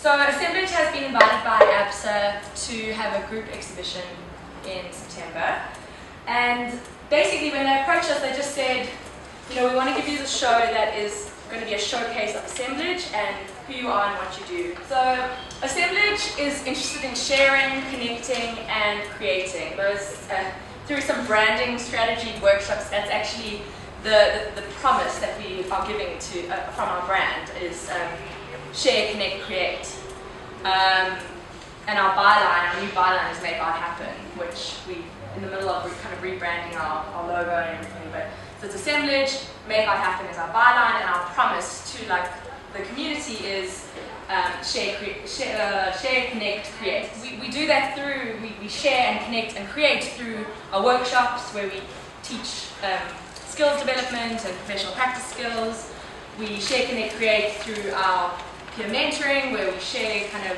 So Assemblage has been invited by Absa to have a group exhibition in September, and basically when they approached us they just said, you know, we want to give you the show that is going to be a showcase of Assemblage and who you are and what you do. So Assemblage is interested in sharing, connecting and creating. Those through some branding strategy workshops, that's actually the promise that we are giving to from our brand is share, connect, create. And our byline, our new byline is make art happen, which we in the middle of kind of rebranding our logo and everything. But so it's Assemblage, make art happen is our byline, and our promise to like the community is share, connect, create. We do that through we share and connect and create through our workshops where we teach skills development and professional practice skills. We share, connect, create through our peer mentoring, where we share kind of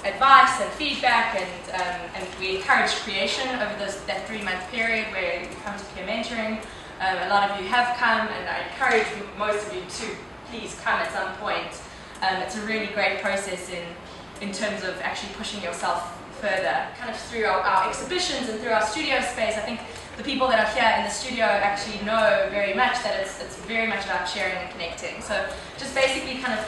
advice and feedback, and we encourage creation over that 3-month period where you come to peer mentoring. A lot of you have come, and I encourage most of you to please come at some point. It's a really great process in terms of actually pushing yourself further. Kind of through our exhibitions and through our studio space, I think the people that are here in the studio actually know very much that it's very much about sharing and connecting. So just basically kind of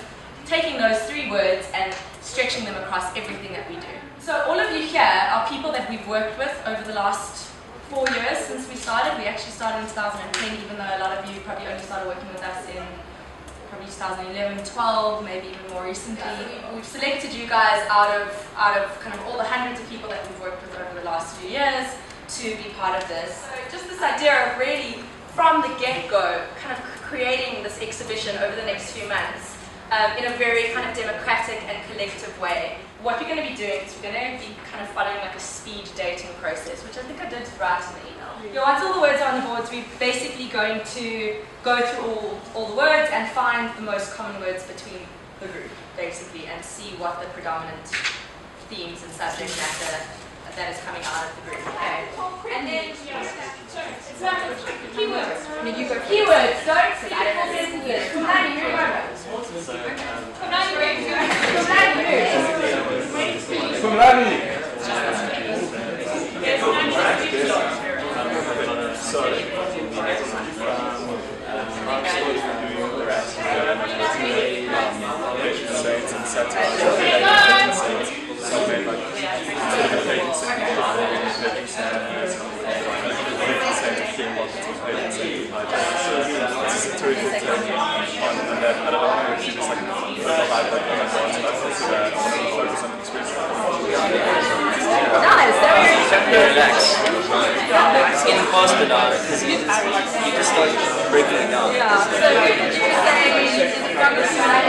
taking those 3 words and stretching them across everything that we do. So all of you here are people that we've worked with over the last 4 years since we started. We actually started in 2010, even though a lot of you probably only started working with us in probably 2011, 12, maybe even more recently. We've selected you guys out of kind of all the hundreds of people that we've worked with over the last few years to be part of this. So just this idea of really, from the get-go, kind of creating this exhibition over the next few months in a very kind of democratic and collective way. What we're going to be doing is we're going to be kind of following like a speed dating process, which I think I did write in the email. Yeah, once all the words are on the boards, we're basically going to go through all the words and find the most common words between the group, basically, and see what the predominant themes and subject matter that is coming out of the group. Okay. And then keywords. Keywords. Don't say keywords. Relax. It's getting faster now because you just start breaking it down. Yeah. So did you say from the side?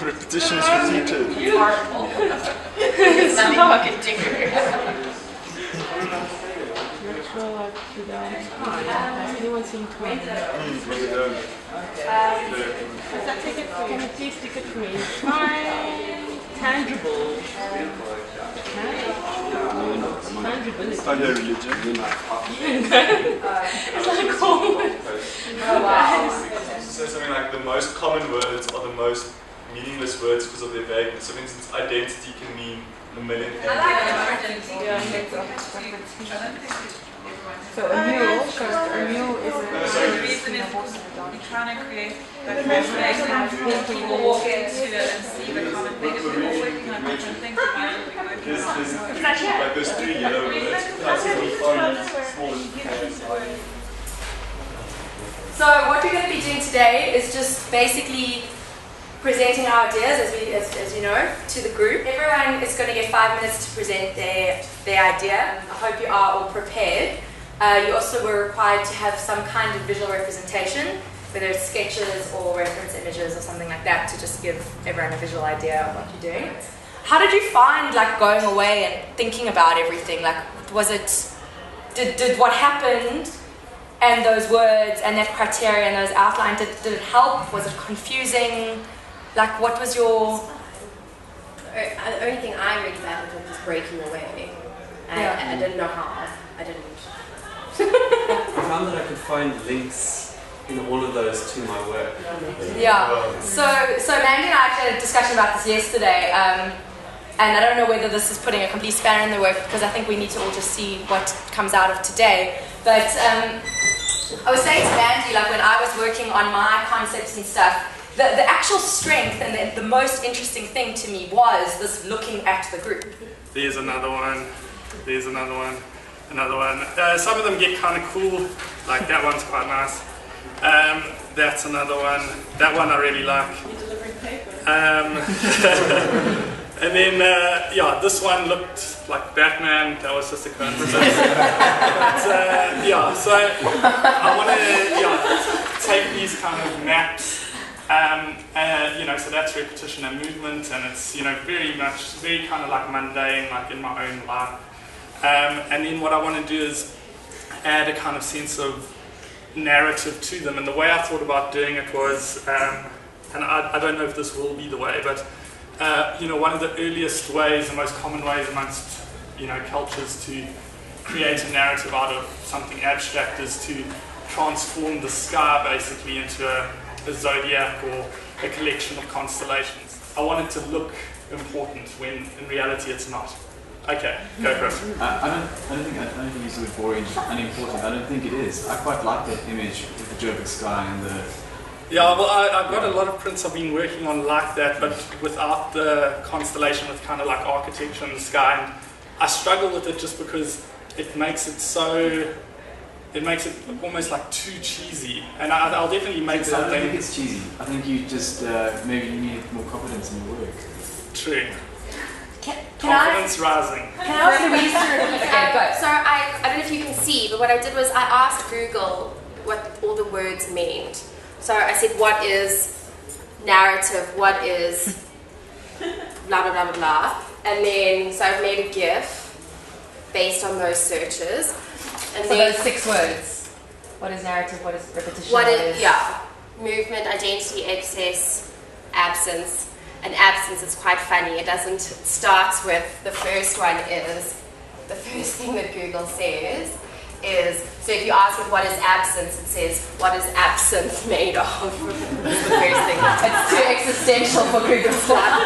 Repetition is repeated. You are it's not a digger. Has anyone seen Twin? Can you please stick it for me? Fine. Tangible. Tangibility. Study religion. It's like cool. Oh wow. So something like the most common words are the most meaningless words because of their vagueness. So for instance, identity can mean a million things. So a mule is The reason is we're trying to create that conversation when people walk into it and see the common thing. If we're all working on different things, it might not be working on Like those 3 yellow words, So what we're going to be doing today is just basically presenting our ideas, as you know, to the group. Everyone is going to get 5 minutes to present their idea. I hope you are all prepared. You also were required to have some kind of visual representation, whether it's sketches or reference images or something like that, to just give everyone a visual idea of what you're doing. How did you find like going away and thinking about everything? Like, was it, did what happened and those words and that criteria and those outlines, did it help? Was it confusing? Like, what was your... The only thing I really found was breaking away. I didn't know how. I didn't. found that I could find links in all of those to my work. Yeah. So Mandy and I actually had a discussion about this yesterday, and I don't know whether this is putting a complete spanner in the work, because I think we need to all just see what comes out of today. But I was saying to Mandy, like when I was working on my concepts and stuff, the actual strength and the most interesting thing to me was this looking at the group. There's another one. There's another one. Another one. Some of them get kind of cool. Like that one's quite nice. That's another one. That one I really like. You're delivering paper. And then, yeah, this one looked like Batman. That was just a coincidence. But, yeah, so I want to take these kind of maps. You know, so that's repetition and movement, and it's, you know, very kind of like mundane, like in my own life. And then what I want to do is add a kind of sense of narrative to them. And the way I thought about doing it was, and I don't know if this will be the way, but you know, one of the earliest ways, the most common ways amongst, you know, cultures to create a narrative out of something abstract is to transform the sky basically into a zodiac or a collection of constellations. I want it to look important when in reality it's not. Okay, go for it. I don't think you use the word boring, unimportant. I don't think it is. I quite like that image with the Joburg sky and the... Yeah, well, I've got a lot of prints I've been working on like that, but without the constellation, with kind of like architecture in the sky. And I struggle with it just because it makes it so... It makes it almost like too cheesy, and I'll definitely make something... I don't think it's cheesy. I think you just, maybe you need more confidence in your work. True. Confidence rising. Can I ask Louise to repeat? Okay, go. So I don't know if you can see, but what I did was I asked Google what all the words meant. So I said, what is narrative? What is blah, blah, blah, blah, blah. And then, so I've made a GIF based on those searches. And so then, those 6 words. What is narrative? What is repetition? What is, yeah. Movement, identity, excess, absence. And absence is quite funny. It starts with, the first one is, the first thing that Google says is, so if you ask it what is absence, it says, what is absence made of? That's the first thing. It's too existential for Google stuff.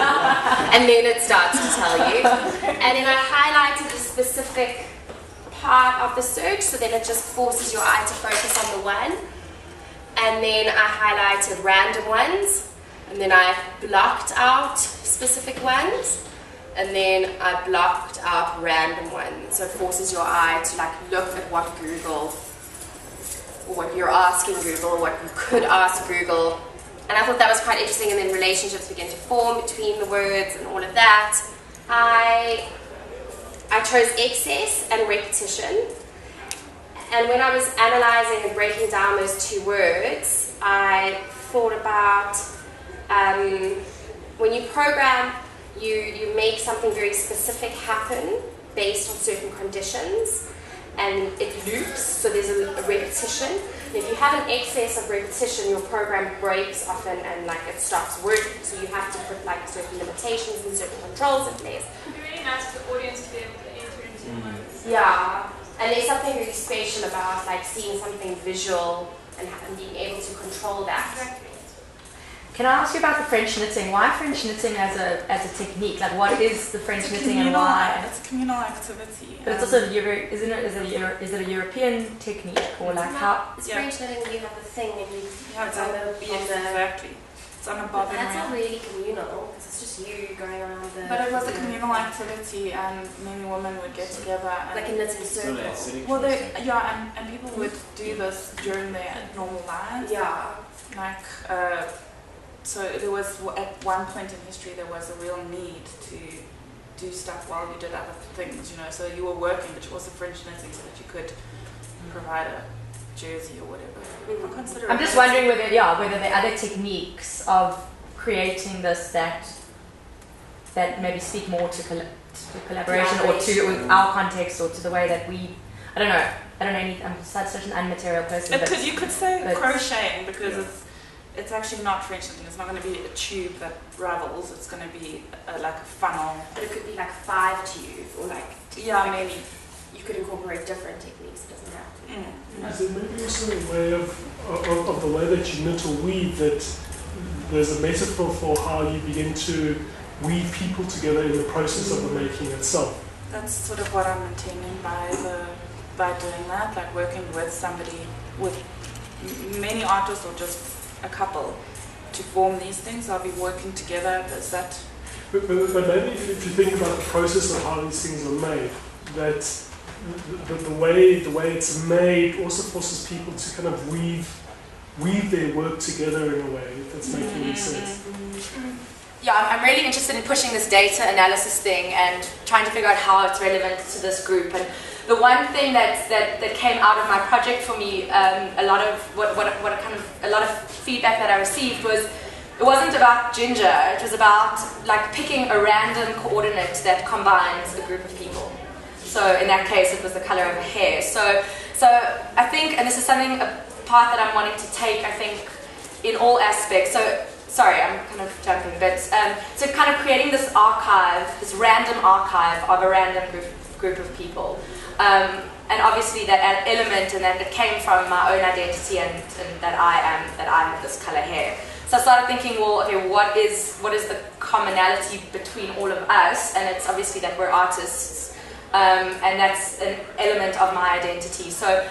And then it starts to tell you. And then I highlighted a specific part of the search, so then it just forces your eye to focus on the one. And then I highlighted random ones. And then I blocked out specific ones, and then I blocked out random ones. So it forces your eye to like look at what Google, or what you're asking Google, or what you could ask Google. And I thought that was quite interesting, and then relationships begin to form between the words and all of that. I chose excess and repetition. And when I was analyzing and breaking down those 2 words, I thought about when you program, you make something very specific happen based on certain conditions, and it loops, so there's a repetition. And if you have an excess of repetition, your program breaks often and like it stops working, so you have to put like certain limitations and certain controls in place. It would be really nice for the audience to be able to enter into words. Yeah, and there's something really special about like seeing something visual and being able to control that. Exactly. Can I ask you about the French knitting? Why French knitting as a technique? Like, what is the French knitting and why? It's a communal activity. But it's also is it a European technique, or like how? It's French knitting. You have the thing, and you have it's on the exactly. It's on a bobbin. That's not really communal. It's just you going around the. But it was a communal activity, and men and women would get together. And like a knitting circle. Well, and people would do this during their normal lives. Yeah. Like. So there was, at one point in history, there was a real need to do stuff while you did other things, you know. So you were working, but you also French knitting so that you could provide a jersey or whatever. I'm just wondering whether there are other techniques of creating this that maybe speak more to collaboration or to our context or to the way that we. I don't know I'm such an unmaterial person. Because you could say crocheting because it's actually not French knitting. It's not going to be a tube that ravels. It's going to be like a funnel. But it could be like 5 tubes or like. Yeah, maybe. you could incorporate different techniques. It doesn't have to. Is there maybe also a way of the way that you knit or weave, that there's a metaphor for how you begin to weave people together in the process of the making itself? That's sort of what I'm intending by doing that, like working with somebody, with many artists or just a couple, to form these things. I'll be working together. There's that. But maybe if you think about the process of how these things are made, that the way it's made also forces people to kind of weave their work together in a way that's making any sense. Yeah, I'm really interested in pushing this data analysis thing and trying to figure out how it's relevant to this group. And the one thing that came out of my project for me, a lot of feedback that I received was, it wasn't about ginger. It was about like picking a random coordinate that combines a group of people. So in that case, it was the color of hair. So I think, and this is something, a path that I'm wanting to take, I think, in all aspects. So sorry, I'm kind of jumping, but so kind of creating this archive, this random archive of a random group of people. And obviously that element, and then it came from my own identity and that I have this color hair. So I started thinking, well, okay, what is the commonality between all of us? And it's obviously that we're artists, and that's an element of my identity. So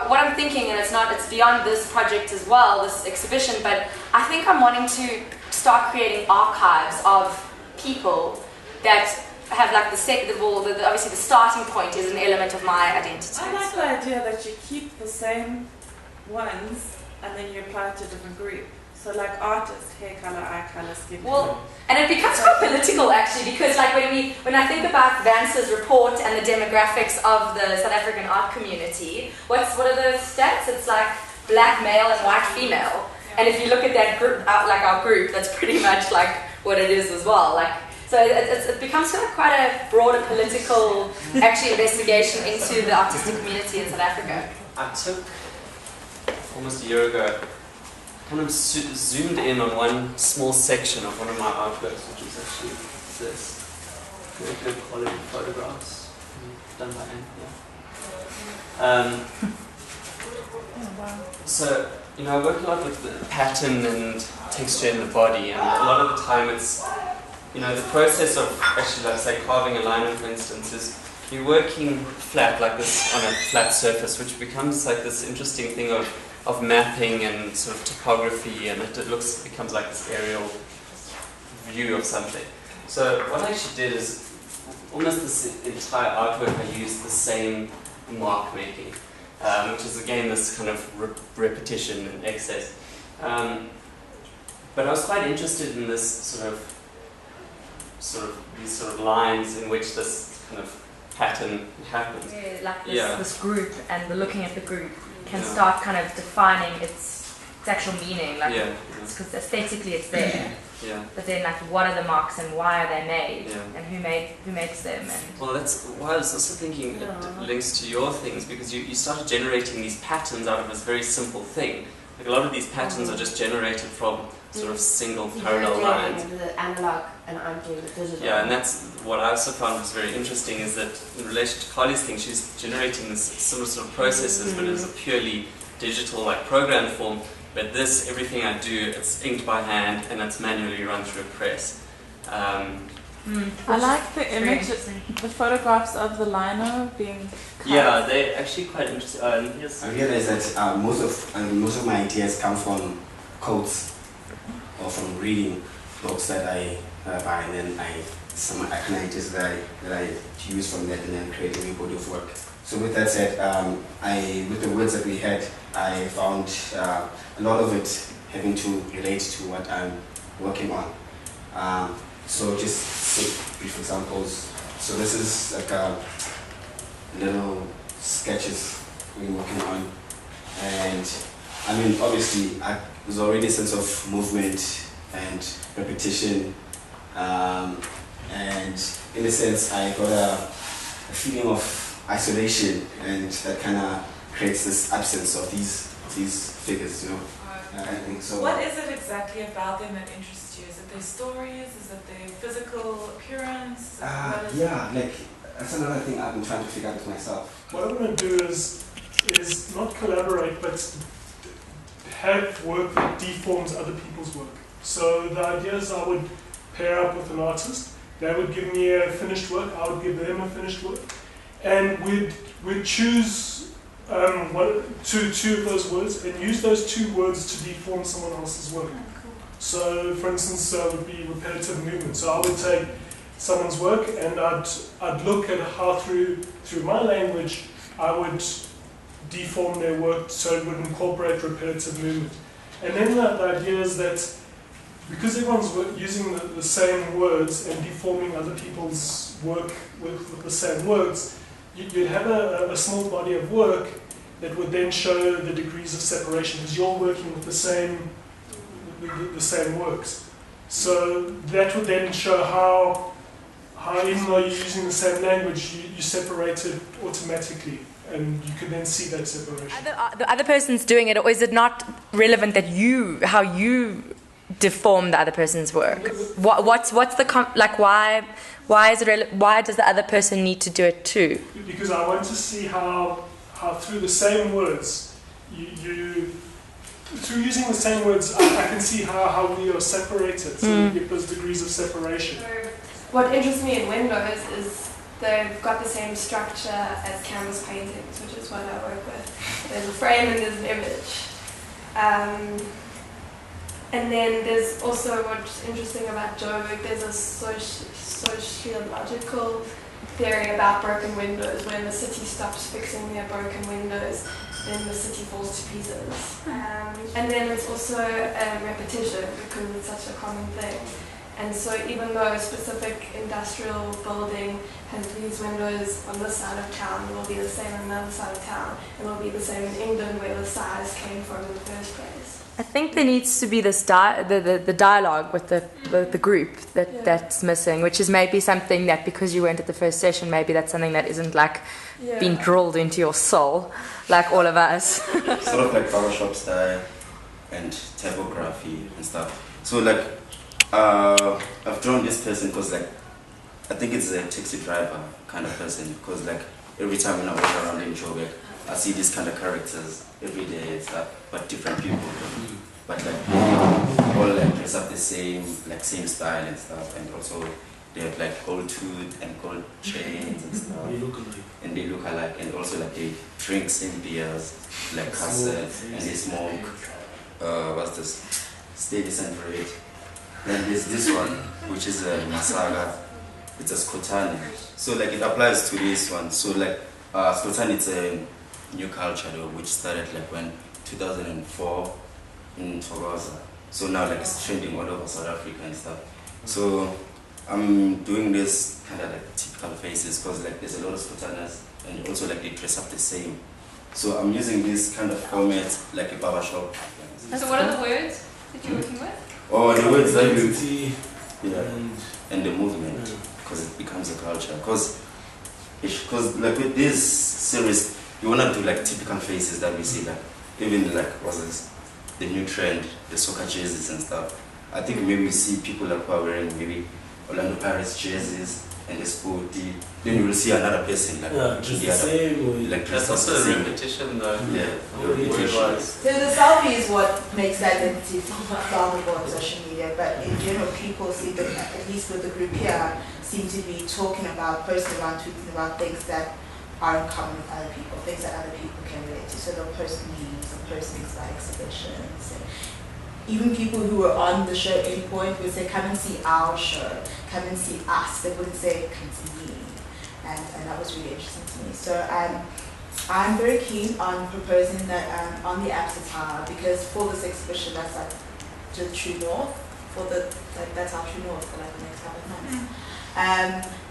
what I'm thinking, and it's beyond this project as well, this exhibition, but I think I'm wanting to start creating archives of people that have like obviously the starting point is an element of my identity. I like the idea that you keep the same ones and then you apply it to a different group. So like artist, hair color, eye color, skin color. And it becomes quite political actually, because like when I think about Vance's report and the demographics of the South African art community, what are the stats? It's like black male and white female. And if you look at that group, like our group, that's pretty much like what it is as well. Like, so it becomes kind of quite a broader political actually investigation into the artistic community in South Africa. I took almost a year ago, kind of zoomed in on one small section of one of my artworks, which is actually this. Very good quality photographs done by Anthony. So, you know, I work a lot with the pattern and texture in the body, and a lot of the time it's, you know, the process of actually, let's say, carving a liner, for instance, is you're working flat, like this, on a flat surface, which becomes like this interesting thing of mapping and sort of topography, and it becomes like this aerial view of something. So what I actually did is, almost this entire artwork, I used the same mark making, which is again this kind of repetition and excess. But I was quite interested in this these sort of lines in which this kind of pattern happens. Yeah, like this group, and the looking at the group can start kind of defining its actual meaning, like because aesthetically it's there. Yeah. But then, like, what are the marks and why are they made, and who makes them? And well, that's why I was also thinking it links to your things, because you started generating these patterns out of this very simple thing. Like a lot of these patterns are just generated from sort of single parallel lines. The analog, and I'm doing the digital. Yeah, and that's what I also found was very interesting, is that in relation to Carly's thing, she's generating this sort of processes, but it's a purely digital, like program form. But this, everything I do, it's inked by hand and it's manually run through a press. I like the image, the photographs of the liner being cut. Yeah, they're actually quite interesting. Yes. I realize that most of my ideas come from quotes or from reading books that I buy, and then some ideas that I use from that, and then create a new body of work. So with that said, with the words that we had, I found a lot of it having to relate to what I'm working on. So just some brief examples. So this is like a little sketches we're working on, and I mean obviously there's already a sense of movement and repetition, and in a sense I got a feeling of isolation, and that kind of creates this absence of these figures, you know. I think so. What is it exactly about them that interests you? Is it their stories? Is it their physical appearance? Yeah, like that's another thing I've been trying to figure out myself. What I want to do is not collaborate, but have work that deforms other people's work. So the idea is I would pair up with an artist. They would give me a finished work. I would give them a finished work, and we'd choose two of those words and use those two words to deform someone else's work. So, for instance, it would be repetitive movement. So I would take someone's work and I'd look at how through my language I would deform their work so it would incorporate repetitive movement. And then the idea is that because everyone's using the same words and deforming other people's work with the same words, you'd have a small body of work that would then show the degrees of separation because you're working with the same works. So that would then show how even though you're using the same language, you separate it automatically, and you can then see that separation. The other person's doing it, or is it not relevant that how you deform the other person's work? What's the why is it why does the other person need to do it too? Because I want to see how through the same words through using the same words I can see how we are separated, so we get those degrees of separation. What interests me in windows is they've got the same structure as canvas paintings, which is what I work with. There's a frame and there's an image. And then there's also what's interesting about Joburg, there's a sociological theory about broken windows. When the city stops fixing their broken windows, then the city falls to pieces. And then it's also a repetition because it's such a common thing. And so even though a specific industrial building has these windows on this side of town, it will be the same on the other side of town. It will be the same in England where the size came from in the first place. I think there needs to be this the dialogue with the group that's missing, which is maybe something that because you weren't at the first session, maybe that's something that isn't being drilled into your soul, like all of us. Sort of like barbershop style and typography and stuff. So I've drawn this person because I think it's a taxi driver kind of person, because every time when I walk around in Joburg, I see these kind of characters every day and stuff, but different people. But all dress up the same style and stuff, and also they have gold tooth and gold chains and stuff. And they look alike, and also they drink same beers, cassettes, and they smoke. What's this? Steady and bread. Then there's this one, which is a Masaga. It's a Skotani. So it applies to this one. So Skotani, it's a new culture which started when 2004 in Togoza. So now it's trending all over South Africa and stuff. So I'm doing this kind of typical faces because there's a lot of Skotanas and also they dress up the same. So I'm using this kind of format like a barbershop. So what are the words that you're working with? Oh, the words that and the movement, because it becomes a culture. Because with this series, you wanna do typical faces that we see, even what's this, the new trend, the soccer jerseys and stuff. I think maybe we see people who are wearing maybe Orlando Pirates jerseys and the sporty. Then you will see another person just the same. That's also a repetition though. Yeah, repetition. So the selfie is what makes identity vulnerable on social media, but in general people see that, at least with the group here, seem to be talking about, posting around, tweeting about things that are in common with other people, things that other people can relate to. So they'll post memes, they'll post things about exhibitions. Even people who were on the show at any point would say, come and see our show, come and see us. They wouldn't say, come see me. And that was really interesting to me. So I'm very keen on proposing that on the Absa Tower, because for this exhibition, that's the true north, that's our true north for the next couple of months.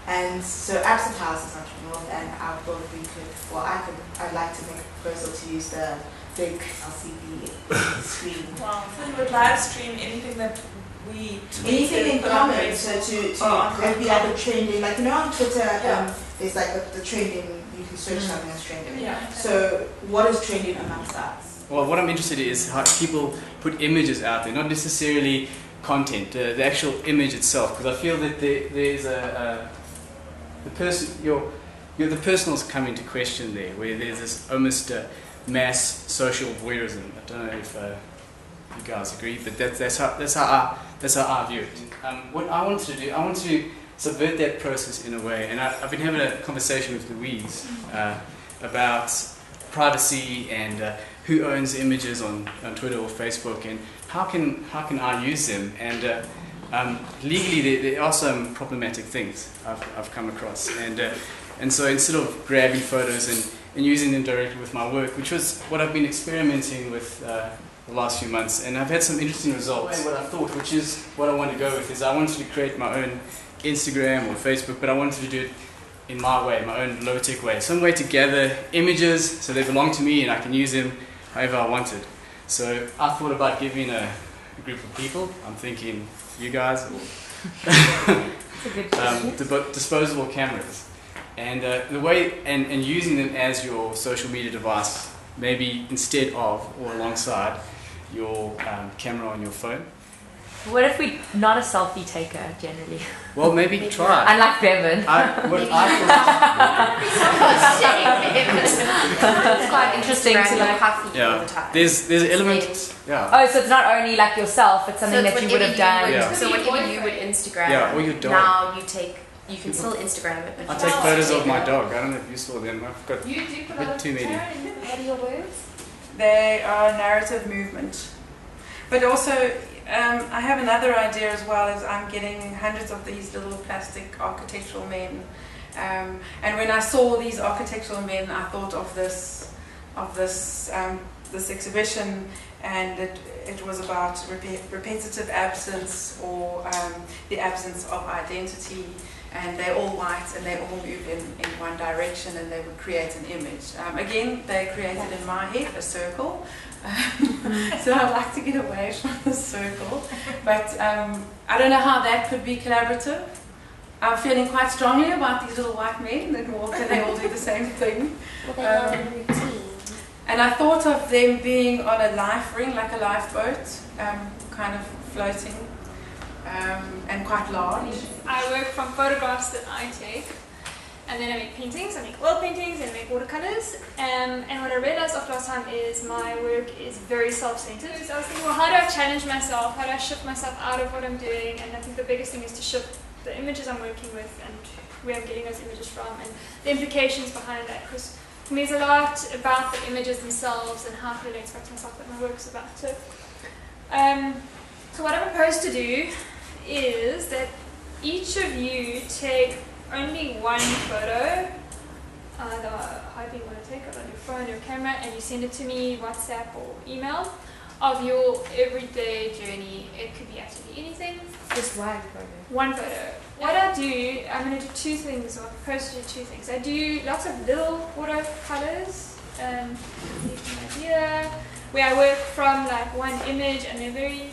And so Absa Tower is our true north, and I thought we could, I'd like to make a proposal to use the big LCD screen. Wow. So you would live stream anything that we anything in common, so to be the trending, on Twitter, there's the trending, you can search something that's trending. Yeah. So what is trending amongst us? Well, what I'm interested in is how people put images out there, not necessarily content, the actual image itself, because I feel that there's the person, the personal's come into question there, where there's this almost mass social voyeurism. I don't know if you guys agree, but that's how I view it. What I want to do, I want to subvert that process in a way, and I've been having a conversation with Louise about privacy and who owns images on Twitter or Facebook, and how can I use them? And legally, there are some problematic things I've come across, and so instead of grabbing photos and using them directly with my work, which was what I've been experimenting with the last few months, and I've had some interesting results. What I thought, which is what I want to go with, is I wanted to create my own Instagram or Facebook, but I wanted to do it in my way, my own low-tech way. Some way to gather images so they belong to me and I can use them however I wanted. So I thought about giving a group of people, I'm thinking you guys, disposable cameras. And the way, and using them as your social media device, maybe instead of or alongside your camera on your phone. What if we're not a selfie taker generally? Well, maybe try. Unlike Bevan. It's quite interesting to look coffee all the time. There's elements. Yeah. Oh, so it's not only like yourself; it's something that you would have done. So whatever you would Instagram. Yeah, or your dog. Now you can still Instagram it. But I take photos of my dog. I don't know if you saw them. I've got you do put a bit too many. What are your words? They are narrative movement. But also, I have another idea as well, is I'm getting hundreds of these little plastic architectural men. And when I saw these architectural men, I thought of this exhibition, and it was about repetitive absence, or the absence of identity. And they're all white, and they all move in one direction, and they would create an image. Again, they created in my head a circle. So I'd like to get away from the circle. But I don't know how that could be collaborative. I'm feeling quite strongly about these little white men that they all do the same thing. And I thought of them being on a life ring, like a lifeboat, kind of floating. And quite large. I work from photographs that I take, and then I make paintings. I make oil paintings and I make watercolors. And what I realized after last time is my work is very self-centered. So I was thinking, well, how do I challenge myself? How do I shift myself out of what I'm doing? And I think the biggest thing is to shift the images I'm working with and where I'm getting those images from, and the implications behind that. Because for me, it's a lot about the images themselves and how it relates back to myself that my work's about. So what I propose to do is that each of you take only one photo, either however you want to take it on your phone or camera, and you send it to me, WhatsApp or email, of your everyday journey. It could be absolutely anything. Just one photo. One photo. What I do, I'm going to do two things, or I propose to do two things. I do lots of little watercolors, an idea, where I work from like one image, and they're very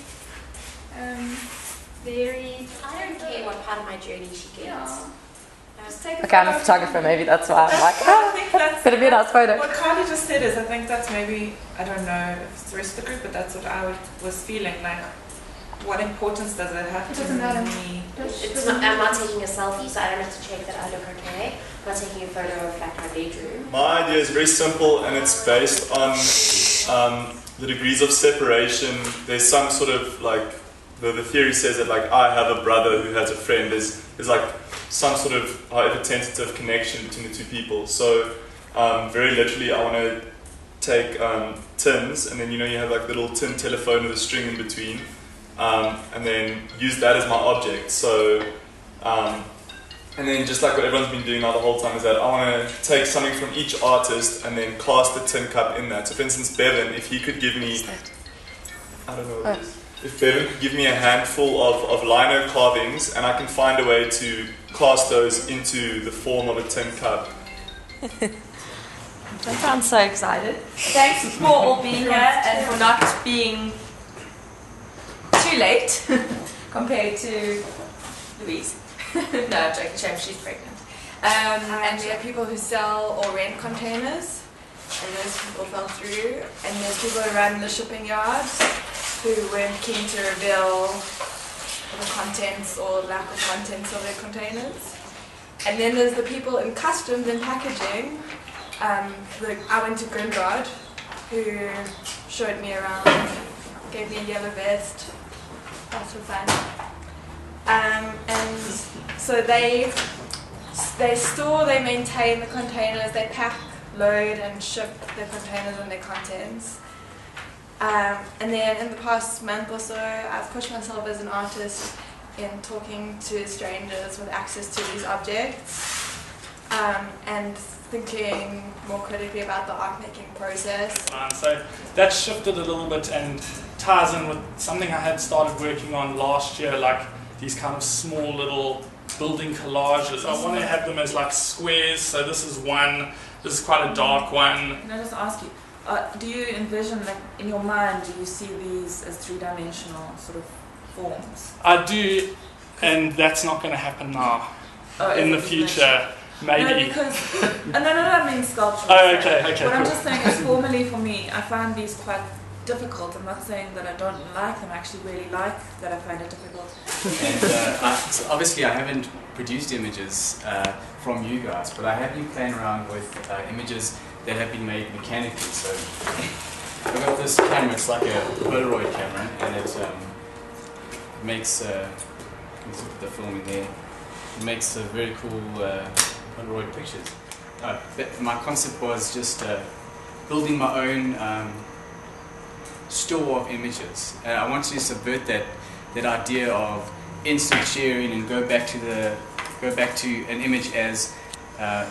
I don't care what part of my journey she gets. Yeah. Okay, I'm a photographer, maybe that's why I'm like, I think that's better be a nice photo. What Carly just said is, I think that's maybe, I don't know if it's the rest of the group, but that's what I was feeling, like, what importance does it have to me? I'm not taking a selfie, so I don't have to check that I look okay. I'm not taking a photo of like my bedroom. My idea is very simple, and it's based on the degrees of separation. There's some sort of like, the theory says that like I have a brother who has a friend. There's like some sort of however tentative connection between the two people. So very literally, I want to take tins, and then you have like little tin telephone with a string in between, and then use that as my object. So and then just like what everyone's been doing now the whole time is that I want to take something from each artist and then cast a tin cup in that. So for instance, Bevan, if he could give me, I don't know what it is. If Bevan could give me a handful of lino carvings, and I can find a way to cast those into the form of a tin cup. I sound so excited. Thanks for all being here and for not being too late compared to Louise. No, I'm joking, she's pregnant. And we have people who sell or rent containers, and those people fell through. And there's people who run the shipping yards who weren't keen to reveal the contents or lack of contents of their containers. And then there's the people in customs and packaging. I went to Grimrod, who showed me around, gave me a yellow vest. That's so fun. And so they store, they maintain the containers, they pack, load and ship the containers and their contents. And then in the past month or so, I've pushed myself as an artist in talking to strangers with access to these objects, and thinking more critically about the art making process. So that shifted a little bit and ties in with something I had started working on last year, like these kind of small little building collages. I want to have them as like squares, so this is one, this is quite a dark one. Can I just ask you, do you envision, like in your mind, do you see these as three-dimensional sort of forms? I do, and that's not going to happen now. In the future, maybe. No, because I mean sculpture. Oh, okay. What Cool. I'm just saying is, formally for me, I find these quite difficult. I'm not saying that I don't like them. I actually really like that I find it difficult. And so obviously, I haven't produced images from you guys, but I have been playing around with images that have been made mechanically. So I've got this camera. It's like a Polaroid camera, and it makes you can put the film in there. It makes very cool Polaroid pictures. My concept was just building my own store of images. I wanted to subvert that idea of instant sharing and go back to an image as a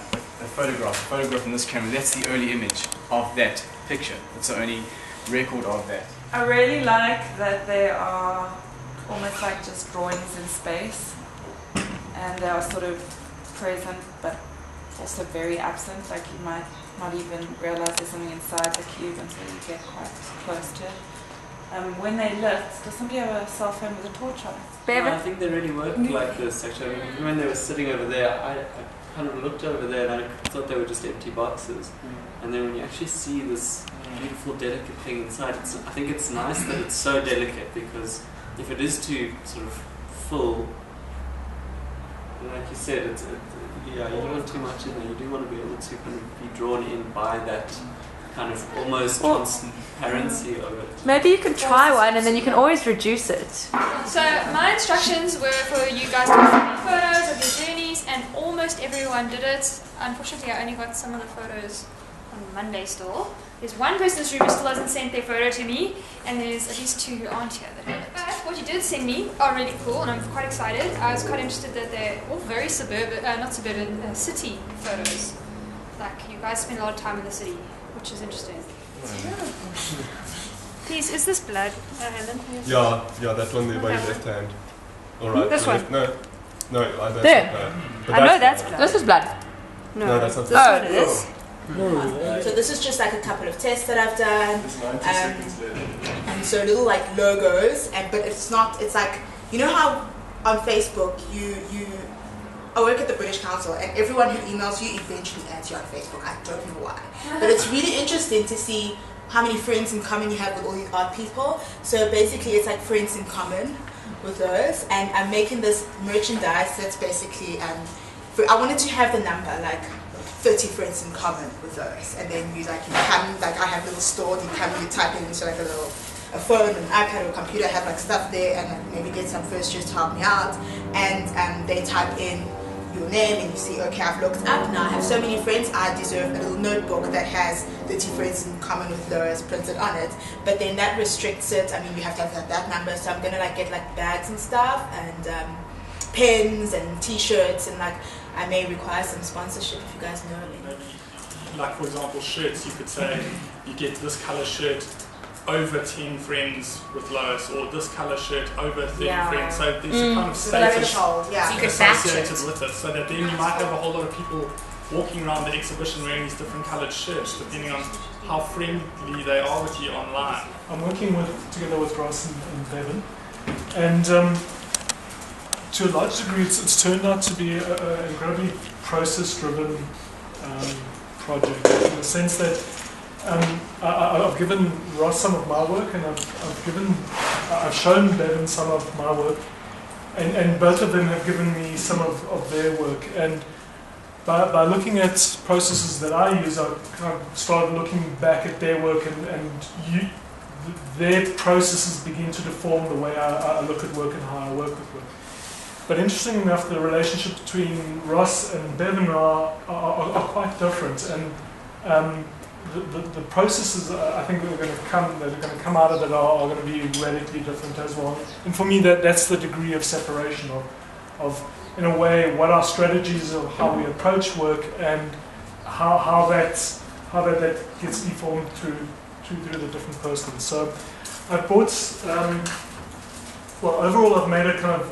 photograph. A photograph in this camera. That's the early image of that picture. It's the only record of that. I really like that they are almost like just drawings in space, and they are sort of present but also very absent, like you might not even realize there's something inside the cube until you get quite close to it. When they lit, does somebody have a cell phone with a torch on it? No, I think they really work like this actually. I mean, even when they were sitting over there, I kind of looked over there and I thought they were just empty boxes. And then when you actually see this beautiful, delicate thing inside, I think it's nice that it's so delicate, because if it is too sort of full, like you said, you don't want too much in there. You do want to be able to kind of be drawn in by that kind of almost transparency of it. Maybe you can try one and then you can always reduce it. So my instructions were for you guys to take photos of your journeys, and almost everyone did it. Unfortunately, I only got some of the photos on Monday still. There's one person's room who still hasn't sent their photo to me, and there's at least two who aren't here that have it. But what you did send me are really cool, and I'm quite excited. I was quite interested that they're all very city photos. Like, you guys spend a lot of time in the city, which is interesting. Please, is this blood, Helen? Yeah, that one there by your left hand. All right. This one? No, that's there. not blood. But I know that's blood. This is blood. No, that's not blood. Oh, it is? So this is just like a couple of tests that I've done, and so little like logos, but it's not. It's like, you know how on Facebook I work at the British Council, and everyone who emails you eventually adds you on Facebook. I don't know why, but it's really interesting to see how many friends in common you have with all these art people. So basically, it's like friends in common with those, and I'm making this merchandise that's basically I wanted to have the number like 30 friends in common with those, and then you come, like I have little stores, you come, you type in into like a phone, an iPad or a computer, have like stuff there, and like maybe get some first years to help me out, and they type in your name, and you see, okay, I've looked up, now I have so many friends, I deserve a little notebook that has 30 friends in common with those printed on it, but then that restricts it. I mean, you have to have that number, so I'm gonna like get like bags and stuff, and pens and t-shirts, and like I may require some sponsorship if you guys know any. Like, for example, shirts, you could say you get this colour shirt over 10 friends with Lois, or this colour shirt over 30 friends. So there's a kind of status so you could associated with it, so that then you might have a whole lot of people walking around the exhibition wearing these different coloured shirts, depending on how friendly they are with you online. I'm working together with Ross and Bevan, and to a large degree, it's turned out to be an incredibly process-driven project, in the sense that I've given Ross some of my work, and I've shown Bevan some of my work, and both of them have given me some of their work, and by looking at processes that I use, I kind of started looking back at their work, and their processes begin to deform the way I look at work and how I work with work. But interestingly enough, the relationship between Ross and Bevan are quite different, and the processes I think that are going to come out of it are going to be radically different as well. And for me, that's the degree of separation of in a way what our strategies of how we approach work and how that gets deformed through the different persons. So I brought. Well, overall, I've made a kind of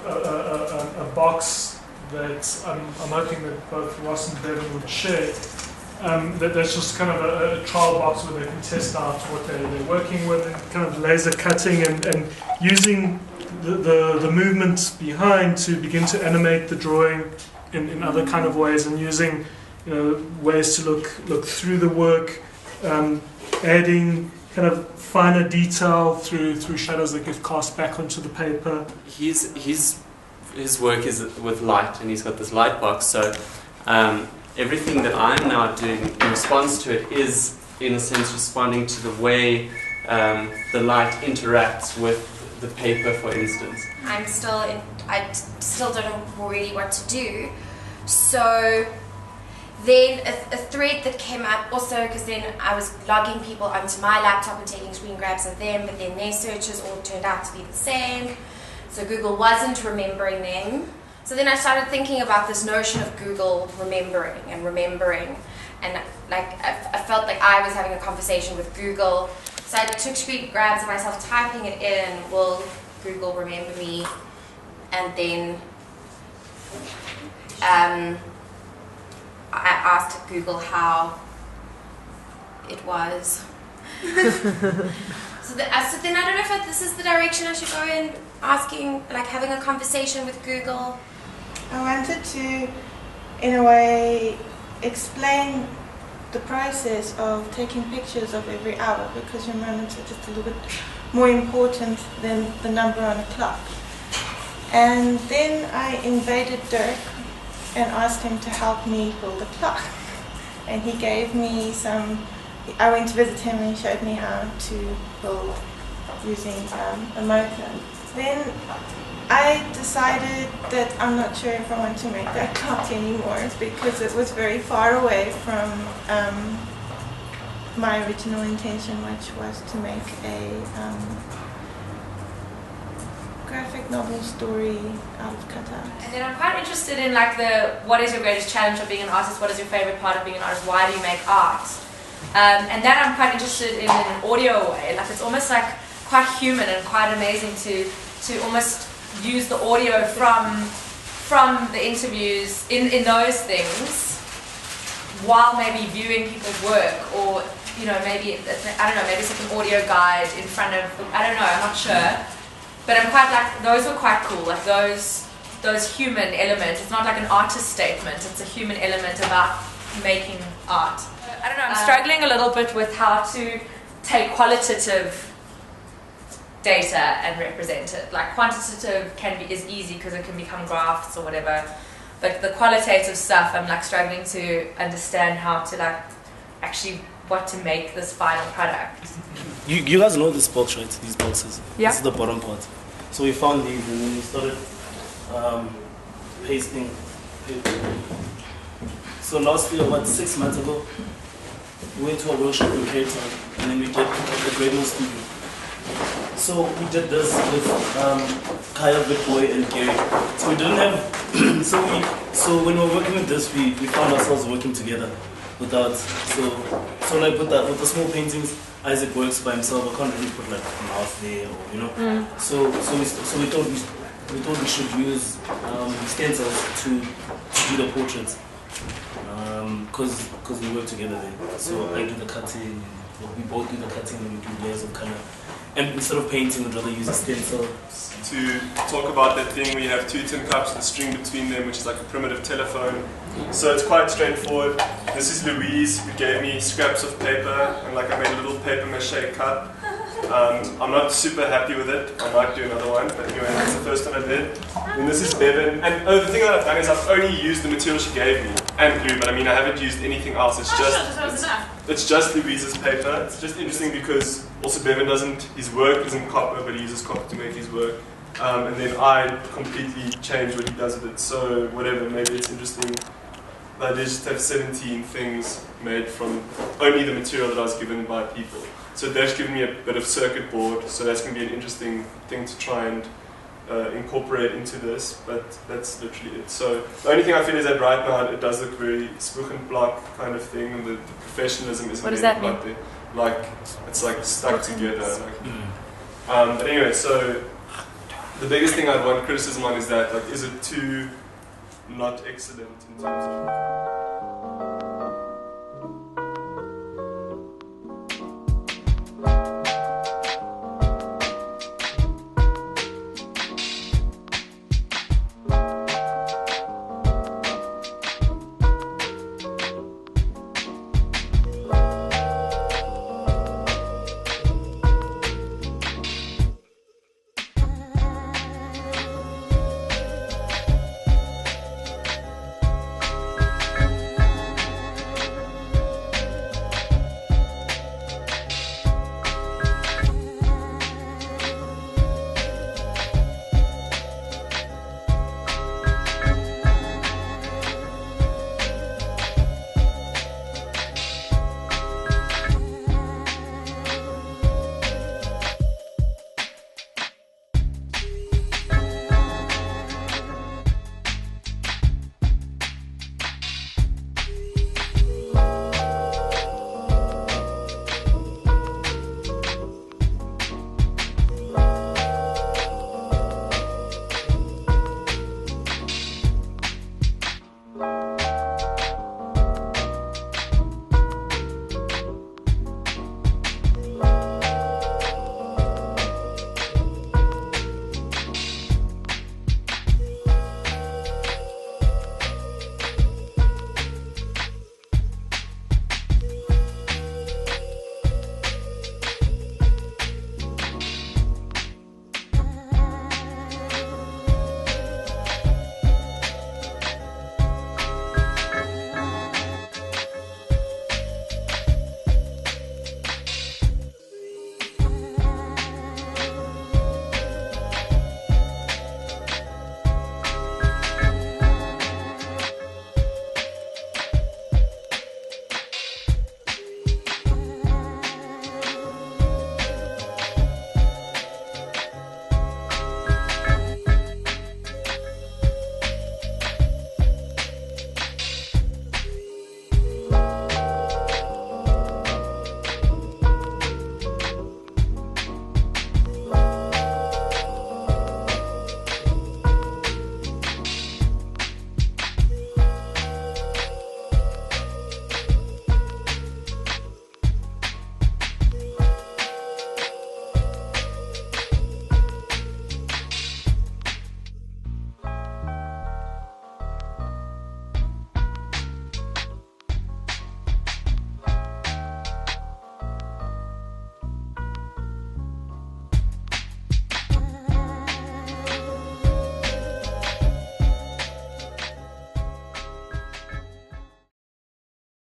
a box that I'm hoping that both Ross and Bevan would share. That's just kind of a trial box where they can test out what they're working with, and kind of laser cutting and using the movements behind to begin to animate the drawing in other kind of ways, and using ways to look through the work, adding kind of finer detail through shadows that get cast back onto the paper. His work is with light, and he's got this light box, so everything that I'm now doing in response to it is, in a sense, responding to the way the light interacts with the paper, for instance. I still don't know really what to do. So then a thread that came up also, because then I was logging people onto my laptop and taking screen grabs of them, but then their searches all turned out to be the same. So Google wasn't remembering them. So then I started thinking about this notion of Google remembering, and like I felt like I was having a conversation with Google. So I took screen grabs of myself typing it in, will Google remember me? And then I asked Google how it was. So then I don't know if this is the direction I should go in, asking, like having a conversation with Google. I wanted to, in a way, explain the process of taking pictures of every hour, because your moments are just a little bit more important than the number on a clock. And then I invaded Dirk and asked him to help me build a clock. And he gave me I went to visit him and he showed me how to build using a motor. Then I decided that I'm not sure if I want to make that clock anymore, because it was very far away from my original intention, which was to make a graphic novel story out of cutout. And then I'm quite interested in what is your greatest challenge of being an artist? What is your favorite part of being an artist? Why do you make art? And that I'm quite interested in an audio way. Like it's almost like quite human and quite amazing to almost use the audio from the interviews in those things while maybe viewing people's work, or maybe it's like an audio guide in front of, I don't know, I'm not sure, but I'm quite like, those were quite cool, like those human elements. It's not like an artist statement, it's a human element about making art. I don't know, I'm struggling a little bit with how to take qualitative data and represent it. Like quantitative is easy because it can become graphs or whatever, but the qualitative stuff I'm like struggling to understand how to like actually what to make this final product. You guys know this box, right? These boxes. Yeah. This is the bottom part. So we found these and then we started pasting paper. So last year, about 6 months ago, we went to a workshop in Cape Town and then we did the Gradle Studio. So we did this with Kaya, Bitboy and Gary. So we didn't have, so when we were working with this, we found ourselves working together without, so like with the small paintings, Isaac works by himself. I can't really put like a mouse there, or So we thought we should use stencils to do the portraits, because we work together then. So I do the cutting, we both do the cutting, and we do layers of color. And instead of painting, we'd rather use a stencil. To talk about that thing, we have 2 tin cups and a string between them, which is like a primitive telephone. So it's quite straightforward. This is Louise, who gave me scraps of paper, and like I made a little paper mache cup. I'm not super happy with it. I might do another one, but anyway, that's the first one I did. And this is Bevan. And the thing that I've done is I've only used the material she gave me and glue, but I mean I haven't used anything else. It's just Louise's paper. It's just interesting because also Bevan his work isn't copper, but he uses copper to make his work. And then I completely change what he does with it. So whatever, maybe it's interesting that they just have 17 things made from only the material that I was given by people. So they've given me a bit of circuit board, so that's going to be an interesting thing to try and incorporate into this, but that's literally it. So the only thing I feel is that right now it does look very spook and block kind of thing, and the professionalism isn't What does that quite there. Like, it's like stuck together. Like, but anyway, so the biggest thing I'd want criticism on is that, like, is it too not excellent in terms of